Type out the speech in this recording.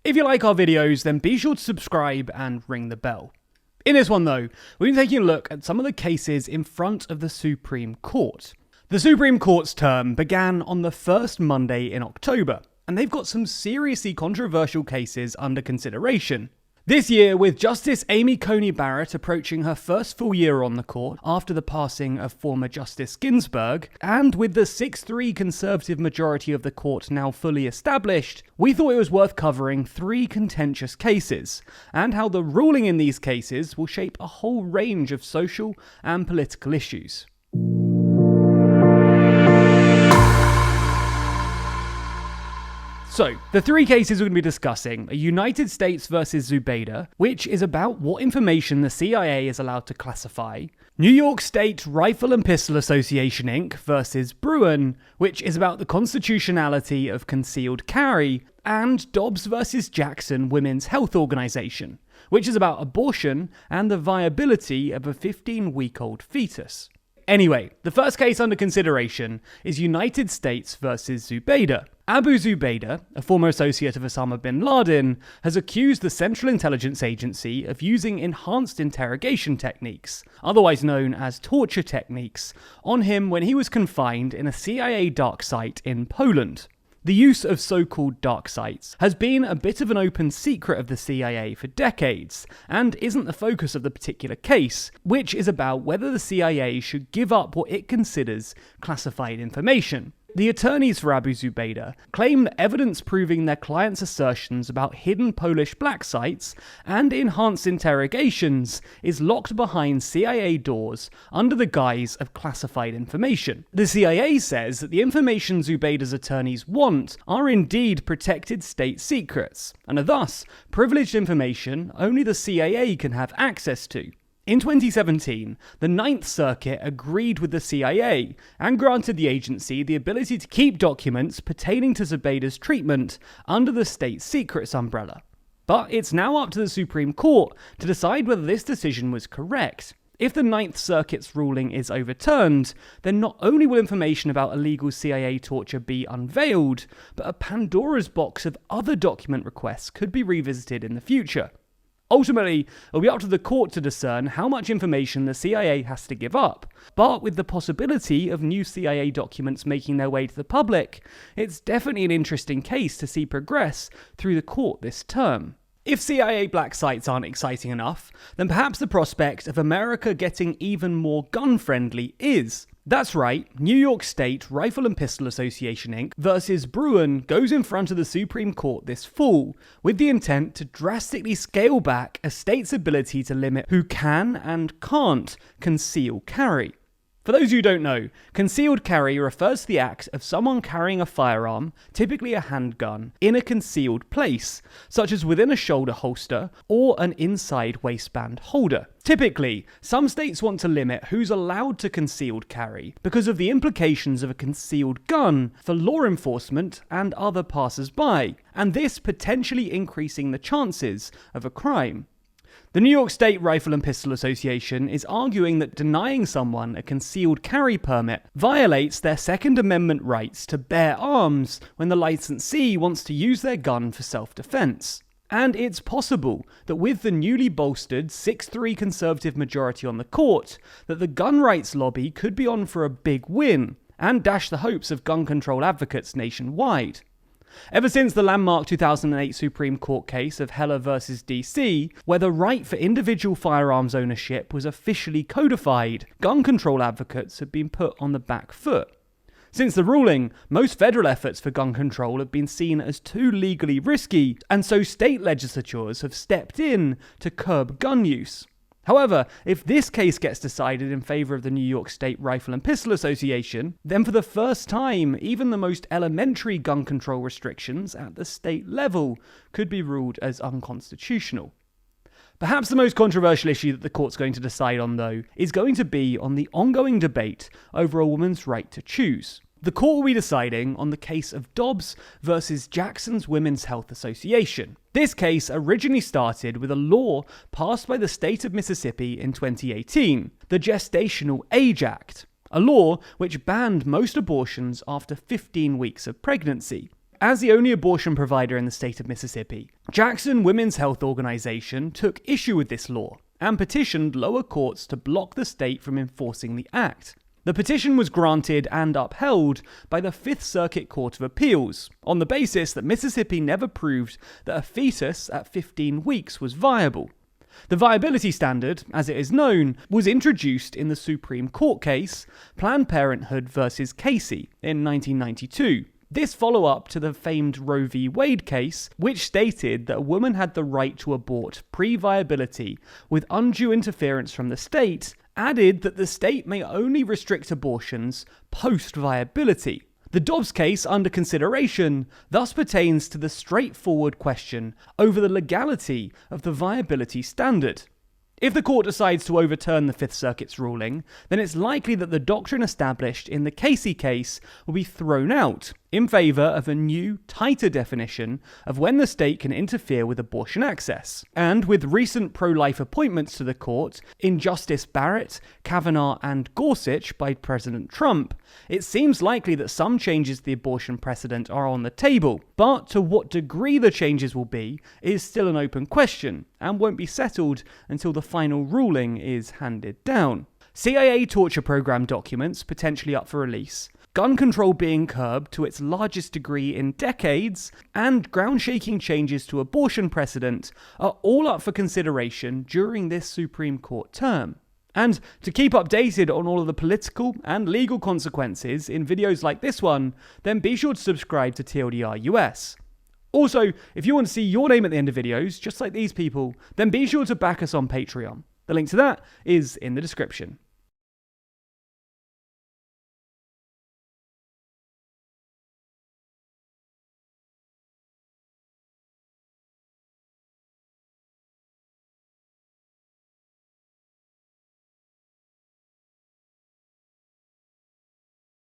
If you like our videos, then be sure to subscribe and ring the bell. In this one though, we're going to be taking a look at some of the cases in front of the Supreme Court. The Supreme Court's term began on the first Monday in October, and they've got some seriously controversial cases under consideration. This year, with Justice Amy Coney Barrett approaching her first full year on the court after the passing of former Justice Ginsburg, and with the 6-3 Conservative majority of the court now fully established, we thought it was worth covering 3 contentious cases, and how the ruling in these cases will shape a whole range of social and political issues. So, the 3 cases we're going to be discussing are United States versus Zubaydah, which is about what information the CIA is allowed to classify, New York State Rifle and Pistol Association Inc. versus Bruin, which is about the constitutionality of concealed carry, and Dobbs versus Jackson Women's Health Organization, which is about abortion and the viability of a 15-week-old fetus. Anyway, the first case under consideration is United States versus Zubaydah. Abu Zubaydah, a former associate of Osama bin Laden, has accused the Central Intelligence Agency of using enhanced interrogation techniques, otherwise known as torture techniques, on him when he was confined in a CIA dark site in Poland. The use of so-called dark sites has been a bit of an open secret of the CIA for decades, and isn't the focus of the particular case, which is about whether the CIA should give up what it considers classified information. The attorneys for Abu Zubaydah claim that evidence proving their client's assertions about hidden Polish black sites and enhanced interrogations is locked behind CIA doors under the guise of classified information. The CIA says that the information Zubaydah's attorneys want are indeed protected state secrets, and are thus privileged information only the CIA can have access to. In 2017, the Ninth Circuit agreed with the CIA and granted the agency the ability to keep documents pertaining to Zubaydah's treatment under the state secrets umbrella. But it's now up to the Supreme Court to decide whether this decision was correct. If the Ninth Circuit's ruling is overturned, then not only will information about illegal CIA torture be unveiled, but a Pandora's box of other document requests could be revisited in the future. Ultimately, it'll be up to the court to discern how much information the CIA has to give up, but with the possibility of new CIA documents making their way to the public, it's definitely an interesting case to see progress through the court this term. If CIA black sites aren't exciting enough, then perhaps the prospect of America getting even more gun-friendly is. That's right, New York State Rifle and Pistol Association Inc. versus Bruin goes in front of the Supreme Court this fall, with the intent to drastically scale back a state's ability to limit who can and can't conceal carry. For those who don't know, concealed carry refers to the act of someone carrying a firearm, typically a handgun, in a concealed place, such as within a shoulder holster or an inside waistband holder. Typically, some states want to limit who's allowed to concealed carry because of the implications of a concealed gun for law enforcement and other passers-by, and this potentially increasing the chances of a crime. The New York State Rifle and Pistol Association is arguing that denying someone a concealed carry permit violates their Second Amendment rights to bear arms when the licensee wants to use their gun for self-defense. And it's possible that with the newly bolstered 6-3 Conservative majority on the court, that the gun rights lobby could be on for a big win, and dash the hopes of gun control advocates nationwide. Ever since the landmark 2008 Supreme Court case of Heller versus DC, where the right for individual firearms ownership was officially codified, gun control advocates have been put on the back foot. Since the ruling, most federal efforts for gun control have been seen as too legally risky, and so state legislatures have stepped in to curb gun use. However, if this case gets decided in favour of the New York State Rifle and Pistol Association, then for the first time, even the most elementary gun control restrictions at the state level could be ruled as unconstitutional. Perhaps the most controversial issue that the court's going to decide on, though, is going to be on the ongoing debate over a woman's right to choose. The court will be deciding on the case of Dobbs versus Jackson's Women's Health Association. This case originally started with a law passed by the state of Mississippi in 2018, the Gestational Age Act, a law which banned most abortions after 15 weeks of pregnancy. As the only abortion provider in the state of Mississippi, Jackson Women's Health Organization took issue with this law and petitioned lower courts to block the state from enforcing the act. The petition was granted and upheld by the Fifth Circuit Court of Appeals on the basis that Mississippi never proved that a fetus at 15 weeks was viable. The viability standard, as it is known, was introduced in the Supreme Court case Planned Parenthood v. Casey in 1992. This follow-up to the famed Roe v. Wade case, which stated that a woman had the right to abort pre-viability with undue interference from the state, added that the state may only restrict abortions post-viability. The Dobbs case under consideration thus pertains to the straightforward question over the legality of the viability standard. If the court decides to overturn the Fifth Circuit's ruling, then it's likely that the doctrine established in the Casey case will be thrown out in favour of a new, tighter definition of when the state can interfere with abortion access. And with recent pro-life appointments to the court in Justice Barrett, Kavanaugh and Gorsuch by President Trump, it seems likely that some changes to the abortion precedent are on the table. But to what degree the changes will be is still an open question and won't be settled until the final ruling is handed down. CIA torture program documents potentially up for release, gun control being curbed to its largest degree in decades, and ground-shaking changes to abortion precedent are all up for consideration during this Supreme Court term. And to keep updated on all of the political and legal consequences in videos like this one, then be sure to subscribe to TLDR US. Also, if you want to see your name at the end of videos, just like these people, then be sure to back us on Patreon. The link to that is in the description.